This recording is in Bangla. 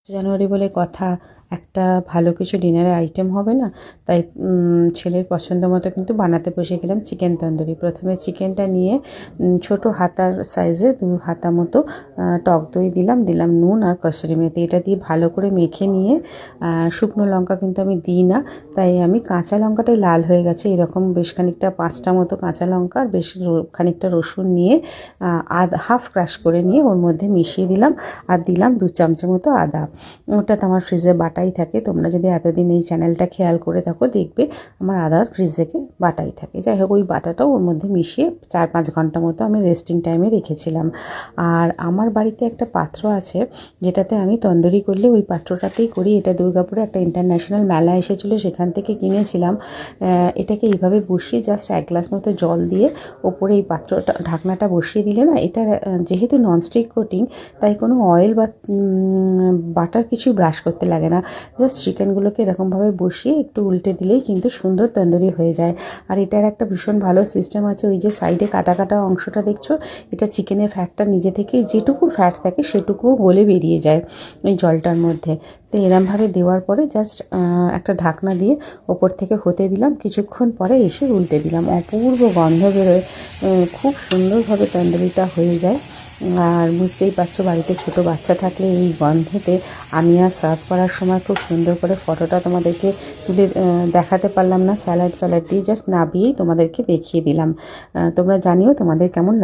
জানুয়ারি বলে কথা, একটা ভালো কিছু ডিনারের আইটেম হবে না, তাই ছেলের পছন্দ মতো কিন্তু বানাতে বসে গেলাম চিকেন তন্দুরি। প্রথমে চিকেনটা নিয়ে ছোট হাতার সাইজে 2 হাতা মতো টক দই দিলাম নুন আর কসুরি মেথি, এটা দিয়ে ভালো করে মেখে নিয়ে শুকনো লঙ্কা কিন্তু আমি দিই না, তাই আমি কাঁচা লঙ্কাটাই লাল হয়ে গেছে এরকম বেশ খানিকটা 5টা মতো কাঁচা লঙ্কা আর বেশ খানিকটা রসুন নিয়ে হাফ ক্রাশ করে নিয়ে ওর মধ্যে মিশিয়ে দিলাম, আর দিলাম 2 চামচের মতো আদা। ওটা তো আমার ফ্রিজে বাটাই থাকে, তোমরা যদি এতদিন এই চ্যানেলটা খেয়াল করে থাকো দেখবে আমার আদার ফ্রিজ থেকে বাটাই থাকে। যাই হোক, ওই বাটাটাও ওর মধ্যে মিশিয়ে 4-5 ঘন্টা মতো আমি রেস্টিং টাইমে রেখেছিলাম। আর আমার বাড়িতে একটা পাত্র আছে যেটাতে আমি তন্দুরি করলে ওই পাত্রটাতেই করি। এটা দুর্গাপুরে একটা ইন্টারন্যাশনাল মেলা এসেছিলো, সেখান থেকে কিনেছিলাম। এটাকে এইভাবে বসিয়ে জাস্ট 1 গ্লাস মতো জল দিয়ে ওপরে এই পাত্রটা ঢাকনাটা বসিয়ে দিলে না, এটা যেহেতু ননস্টিক কোটিং তাই কোনো অয়েল বা বাটার কিছুই ব্রাশ করতে লাগে না। জাস্ট চিকেনগুলোকে এরকমভাবে বসিয়ে একটু উল্টে দিলেই কিন্তু সুন্দর তন্দুরি হয়ে যায়। আর এটার একটা ভীষণ ভালো সিস্টেম আছে, ওই যে সাইডে কাটা কাটা অংশটা দেখছো, এটা চিকেনের ফ্যাটটা নিজে থেকেই যেটুকু ফ্যাট থাকে সেটুকুও গলে বেরিয়ে যায় ওই জলটার মধ্যে। তো এরমভাবে দেওয়ার পরে জাস্ট একটা ঢাকনা দিয়ে ওপর থেকে হতে দিলাম, কিছুক্ষণ পরে এসে উল্টে দিলাম, অপূর্ব গন্ধ বেরোয়, খুব সুন্দরভাবে তন্দুরিটা হয়ে যায়। আর বুঝতেই পারছো বাড়িতে ছোট বাচ্চা থাকলে এই গন্ধেতে আমি আর সার্ভ করার সময় খুব সুন্দর করে ফটোটা তোমাদেরকে তুলে দেখাতে পারলাম না, স্যালাড দিয়ে জাস্ট নাবিয়েই তোমাদেরকে দেখিয়ে দিলাম। তোমরা জানিও তোমাদের কেমন